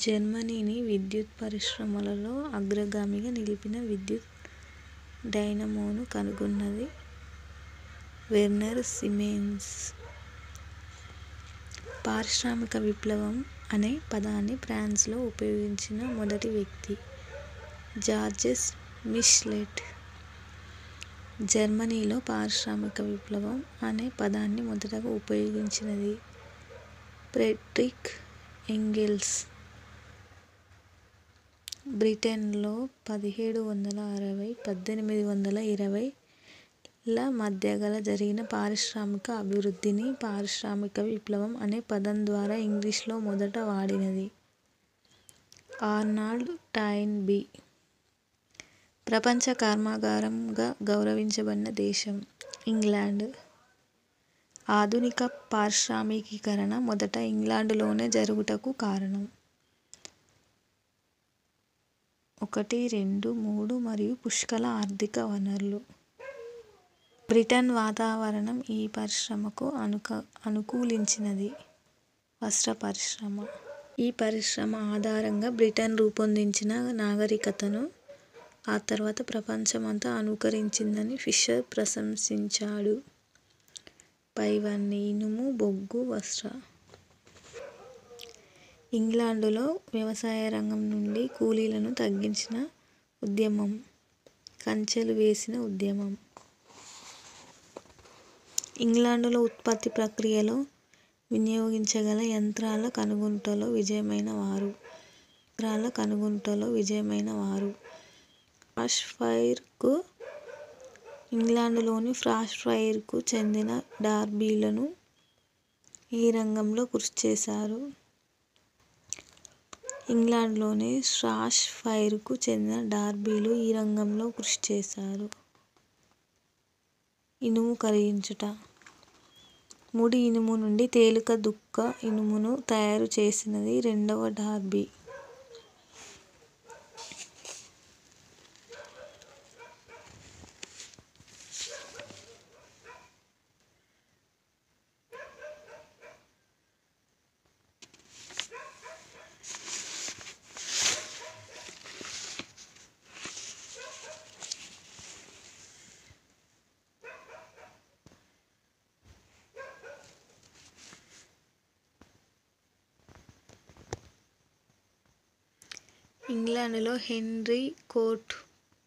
జర్మనీని విద్యుత్ పరిశ్రమలలో అగ్రగామిగా నిలిపిన విద్యుత్ డైనమోను కనుగొన్నది వెర్నర్ సిమెన్స్. పారిశ్రామిక విప్లవం అనే పదాన్ని ఫ్రాన్స్లో ఉపయోగించిన మొదటి వ్యక్తి జార్జెస్ మిచెలెట్. జర్మనీలో పారిశ్రామిక విప్లవం అనే పదాన్ని మొదటగా ఉపయోగించినది ఫ్రెడ్రిక్ ఎంగెల్స్. బ్రిటన్లో 1760–1820ల మధ్యగల జరిగిన పారిశ్రామిక అభివృద్ధిని పారిశ్రామిక విప్లవం అనే పదం ద్వారా ఇంగ్లీషులో మొదట వాడినది ఆర్నాల్డ్ టాయిన్ బీ. ప్రపంచ కర్మాగారంగా గౌరవించబడిన దేశం ఇంగ్లాండ్. ఆధునిక పారిశ్రామికీకరణ మొదట ఇంగ్లాండులోనే జరుగుటకు కారణం 1, 2, 3 మరియు పుష్కల ఆర్థిక వనరులు. బ్రిటన్ వాతావరణం ఈ పరిశ్రమకు అనుకూలించినది. వస్త్ర పరిశ్రమ. ఈ పరిశ్రమ ఆధారంగా బ్రిటన్ రూపొందించిన నాగరికతను ఆ తర్వాత ప్రపంచమంతా అనుకరించిందని ఫిషర్ ప్రశంసించాడు. పైవన్నీ ఇనుము, బొగ్గు, వస్త్ర. ఇంగ్లాండులో వ్యవసాయ రంగం నుండి కూలీలను తగ్గించిన ఉద్యమం కంచెలు వేసిన ఉద్యమం. ఇంగ్లాండులో ఉత్పత్తి ప్రక్రియలో వినియోగించగల యంత్రాల కనుగొనుటలో విజయమైన వారు ఇంగ్లాండులోని ఫ్రాస్ఫైర్కు చెందిన డార్బీలను ఈ రంగంలో కృషి చేశారు. ఇనుము కరిగించుట. ముడి ఇనుము నుండి తేలిక దుక్క ఇనుమును తయారు చేసినది రెండవ డార్బీ. ఇంగ్లాండులో హెన్రీ కోర్ట్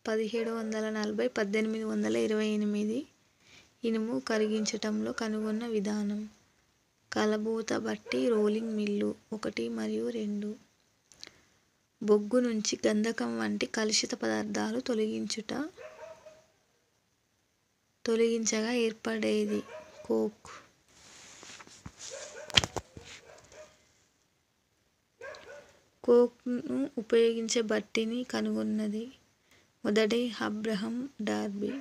1740–1828 ఇనుము కరిగించటంలో కనుగొన్న విధానం కలబోత బట్టి రోలింగ్ మిల్లు 1 మరియు 2. బొగ్గు నుంచి గంధకం వంటి కలుషిత పదార్థాలు తొలగించగా ఏర్పడేది కోక్. కోక్ను ఉపయోగించే బట్టిని కనుగొన్నది మొదటి అబ్రహం డార్బీ.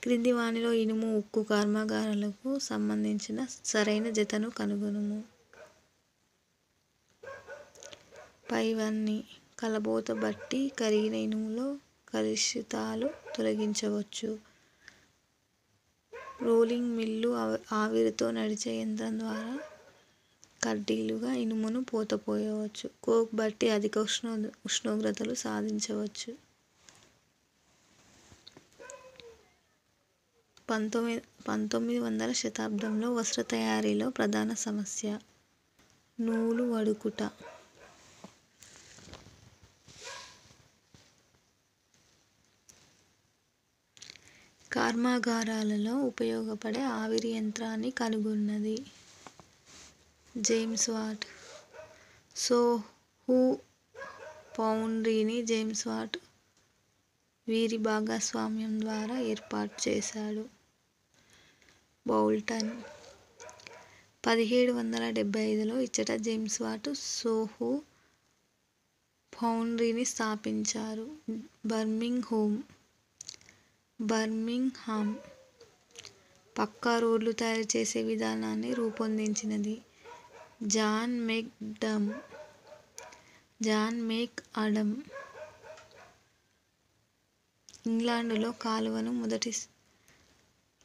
క్రింది వానిలో ఇనుము ఉక్కు కర్మాగారాలకు సంబంధించిన సరైన జతను కనుగొనుము. పైవన్నీ కలబోత బట్టి కరిగిన ఇనుములో కలుషితాలు తొలగించవచ్చు. రోలింగ్ మిల్లు ఆవిరితో నడిచే యంత్రం ద్వారా కడ్డీలుగా ఇనుమును పోతపోయవచ్చు. కోక్ బట్టి అధిక ఉష్ణోగ్రతలు సాధించవచ్చు. 19వ శతాబ్దంలో వస్త్ర తయారీలో ప్రధాన సమస్య నూలు వడుకుట. కర్మాగారాలలో ఉపయోగపడే ఆవిరి యంత్రాన్ని కనుగొన్నది జేమ్స్ వాట్. సోహో ఫౌండరీని జేమ్స్ వాట్ వీరి భాగస్వామ్యం ద్వారా ఏర్పాటు చేశాడు. బౌల్టన్ 1775లో ఇచ్చట జేమ్స్ వాట్ సోహో ఫౌండరీని స్థాపించారు. బర్మింగ్హామ్ పక్కా రోడ్లు తయారు చేసే విధానాన్ని రూపొందించినది జాన్ మెక్ ఆడమ్.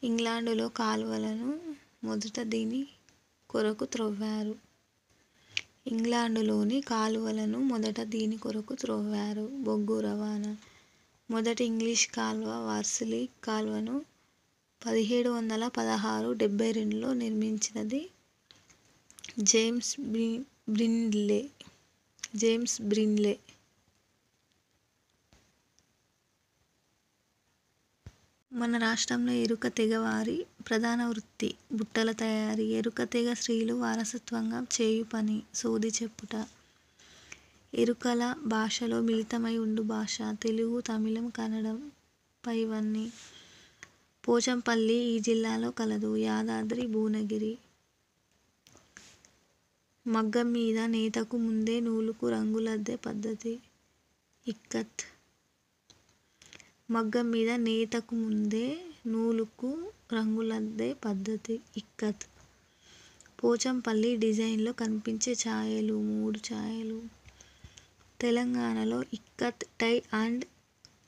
ఇంగ్లాండులో కాలువలను మొదట దీని కొరకు త్రవ్వారు. ఇంగ్లాండులోని కాలువలను మొదట దీని కొరకు త్రవ్వారు. బొగ్గు రవాణా. మొదటి ఇంగ్లీష్ కాల్వ వర్సిలీ కాల్వను 1716-72లో నిర్మించినది జేమ్స్ బ్రిన్లే. మన రాష్ట్రంలో ఎరుక తెగ వారి ప్రధాన వృత్తి బుట్టల తయారీ. ఎరుక తెగ స్త్రీలు వారసత్వంగా చేయు పని సోది చెప్పుట. ఎరుకల భాషలో మిళితమై ఉండు భాష తెలుగు, తమిళం, కన్నడం. పైవన్నీ. పోచంపల్లి ఈ జిల్లాలో కలదు. యాదాద్రి భువనగిరి. మగ్గం మీద నేతకు ముందే నూలుకు రంగులద్దే పద్ధతి ఇక్కత్. మగ్గం మీద నేతకు ముందే నూలుకు రంగులద్దే పద్ధతి ఇక్కత్. పోచంపల్లి డిజైన్లో కనిపించే ఛాయలు 3 ఛాయలు. తెలంగాణలో ఇక్కత్, టై అండ్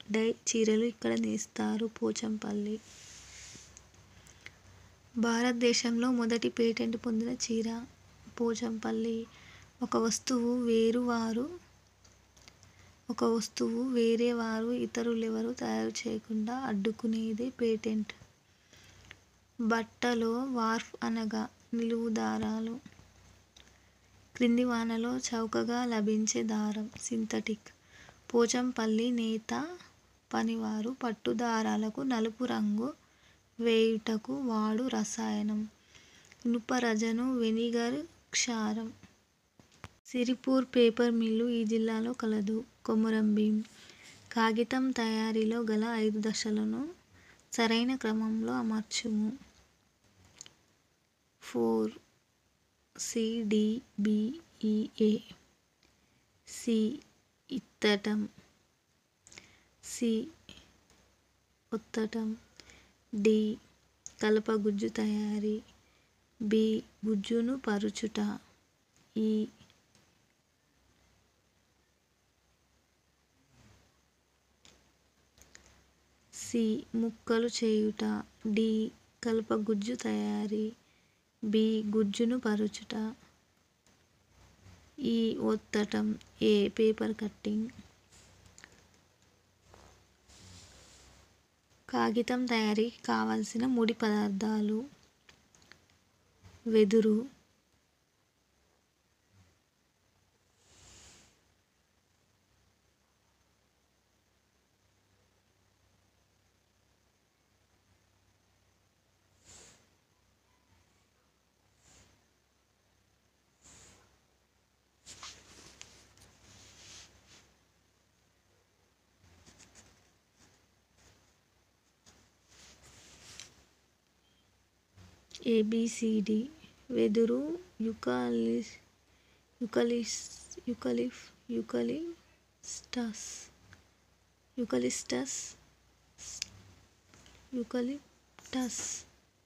డై చీరలు ఇక్కడ నేస్తారు. పోచంపల్లి. భారతదేశంలో మొదటి పేటెంట్ పొందిన చీర. పోచంపల్లి. ఒక వస్తువు వేరే వారు ఇతరులెవరూ తయారు చేయకుండా అడ్డుకునేదే పేటెంట్. బట్టలో వార్ప్ అనగా నిలువు దారాలు. క్రింది వానలో చౌకగా లభించే దారం సింథటిక్. పోచంపల్లి నేత పనివారు పట్టు దారాలకు నలుపు రంగు వేయుటకు వాడు రసాయనం ఇనుప రజను, వెనిగర్, క్షారం. సిరిపూర్ పేపర్ మిల్లు ఈ జిల్లాలో కలదు. కొమురంభీం. కాగితం తయారీలో గల 5 దశలను సరైన క్రమంలో అమర్చుము. 4CDBEA. సి. ఇత్తటం. సి. ఒత్తటం. డి. కలపగుజ్జు తయారీ. బి. గుజ్జును పరుచుట. ఈ. సి. ముక్కలు చేయుట. డి. కలపగుజ్జు తయారీ. బి. గుజ్జును పరుచుట. ఈ. ఒత్తటం. ఏ. Paper cutting. కాగితం తయారీకి కావలసిన ముడి పదార్థాలు వెదురు, ABCD. వెదురు,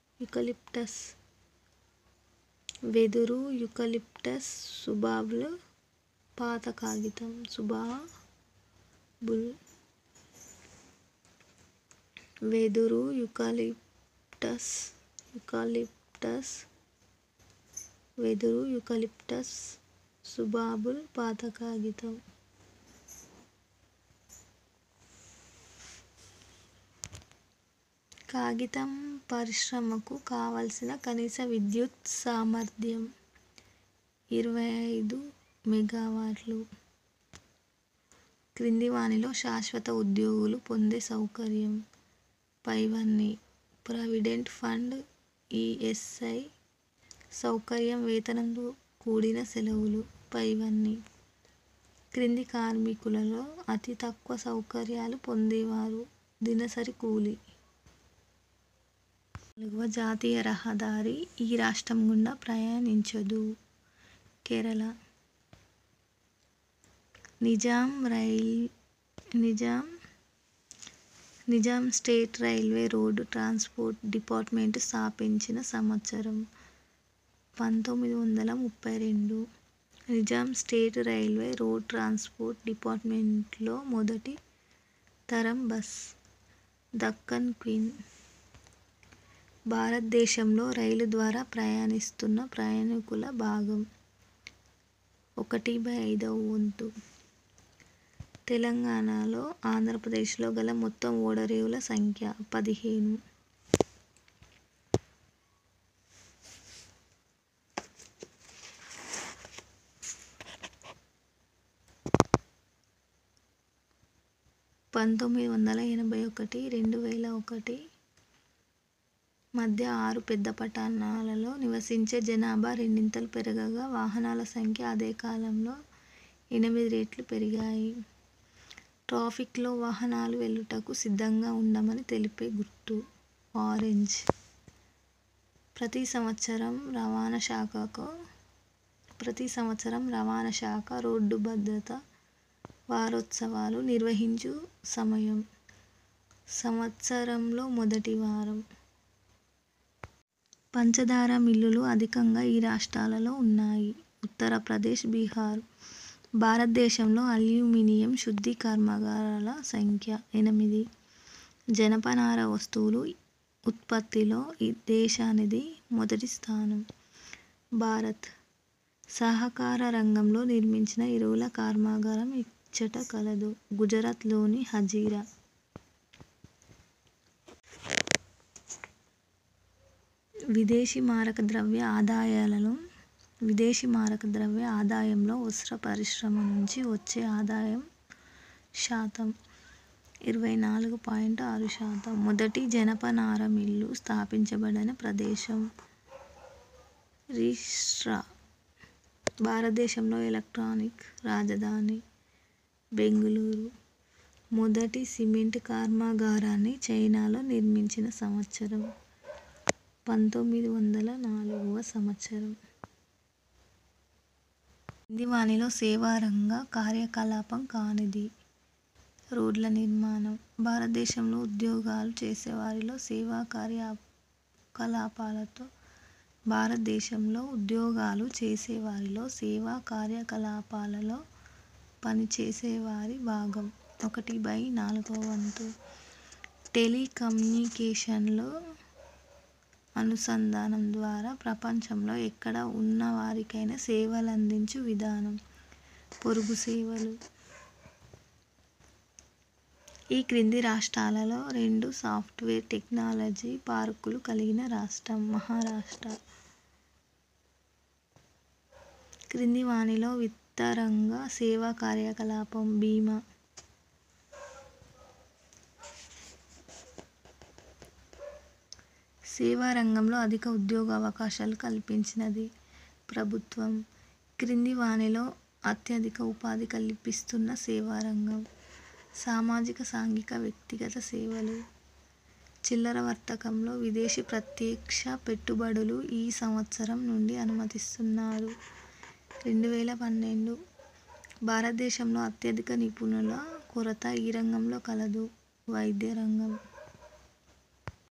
యూకలిప్టస్. వెదురు, యూకలిప్టస్. సుబాబుల్, పాత కాగితం. సుబాబుల్. వెదురు, యూకలిప్టస్. వెదురు, యూకలిప్టస్. సుబాబుల్, పాత కాగితం. కాగితం పరిశ్రమకు కావలసిన కనీస విద్యుత్ సామర్థ్యం 25 మెగావాట్లు. క్రింది వానిలో శాశ్వత ఉద్యోగులు పొందే సౌకర్యం. పైవన్నీ. ప్రావిడెంట్ ఫండ్, ESI సౌకర్యం, వేతనంతో కూడిన సెలవులు. పైవన్నీ. క్రింది కార్మికులలో అతి తక్కువ సౌకర్యాలు పొందేవారు. దినసరి కూలి. 4వ జాతీయ రహదారి ఈ రాష్ట్రం గుండా ప్రయాణించదు. Kerala. Nizam state railway road transport department స్థాపించిన సంవత్సరం 1932. Nizam state railway road transport డిపార్ట్మెంట్లో మొదటి తరం బస్ దక్కన్ క్వీన్. భారతదేశంలో రైలు ద్వారా ప్రయాణిస్తున్న ప్రయాణికుల భాగం. 1/5 వంతు. తెలంగాణలో, ఆంధ్రప్రదేశ్లో గల మొత్తం ఓడరేవుల సంఖ్య 15. (1981, 2001) మధ్య 6 పెద్ద పట్టణాలలో నివసించే జనాభా రెండింతలు పెరగగా వాహనాల సంఖ్య అదే కాలంలో 8 రెట్లు పెరిగాయి. ట్రాఫిక్లో వాహనాలు వెళ్ళుటకు సిద్ధంగా ఉండమని తెలిపే గుర్తు ఆరెంజ్. ప్రతి సంవత్సరం రవాణా శాఖ రోడ్డు భద్రత వారోత్సవాలు నిర్వహించు సమయం సంవత్సరంలో మొదటి వారం. పంచదార మిల్లులు అధికంగా ఈ రాష్ట్రాలలో ఉన్నాయి: ఉత్తరప్రదేశ్, బీహార్. భారతదేశంలో అల్యూమినియం శుద్ధి కర్మాగారాల సంఖ్య 8. జనపనార వస్తువులు ఉత్పత్తిలో ఈ దేశానిది మొదటి స్థానం. భారత్ సహకార రంగంలో నిర్మించిన ఎరువుల కర్మాగారం ఇచ్చట కలదు: గుజరాత్లోని హజీరా. విదేశీ మారక ద్రవ్య ఆదాయంలో వస్త్ర పరిశ్రమ నుంచి వచ్చే ఆదాయం శాతం 24.6%. మొదటి జనపనార మిల్లు స్థాపించబడిన ప్రదేశం రిస్ట్రా. భారతదేశంలో ఎలక్ట్రానిక్ రాజధాని బెంగుళూరు. మొదటి సిమెంట్ కర్మాగారాన్ని చైనాలో నిర్మించిన సంవత్సరం 1904వ సంవత్సరం. కింది వానిలో సేవారంగ కార్యకలాపం కానిది: రోడ్ల నిర్మాణం. భారతదేశంలో ఉద్యోగాలు చేసేవారిలో సేవా కార్యకలాపాలలో పనిచేసేవారి భాగం 1/4 వంతు. టెలికమ్యూనికేషన్లు అనుసంధానం ద్వారా ప్రపంచంలో ఎక్కడ ఉన్నవారికైనా సేవలందించు విధానం. పొరుగు సేవలు. ఈ క్రింది రాష్ట్రాలలో 2 సాఫ్ట్వేర్ టెక్నాలజీ పార్కులు కలిగిన రాష్ట్రం మహారాష్ట్ర. క్రింది వానిలో విత్తరంగ సేవా కార్యకలాపం బీమా. సేవా రంగంలో అధిక ఉద్యోగ అవకాశాలు కల్పించినది ప్రభుత్వం. క్రింది వానిలో అత్యధిక ఉపాధి కల్పిస్తున్న సేవారంగం: సామాజిక, సాంఘిక, వ్యక్తిగత సేవలు. చిల్లర వర్తకంలో విదేశీ ప్రత్యక్ష పెట్టుబడులు ఈ సంవత్సరం నుండి అనుమతిస్తున్నారు. 2012. భారతదేశంలో అత్యధిక నిపుణుల కొరత ఈ రంగంలో కలదు: వైద్య రంగం.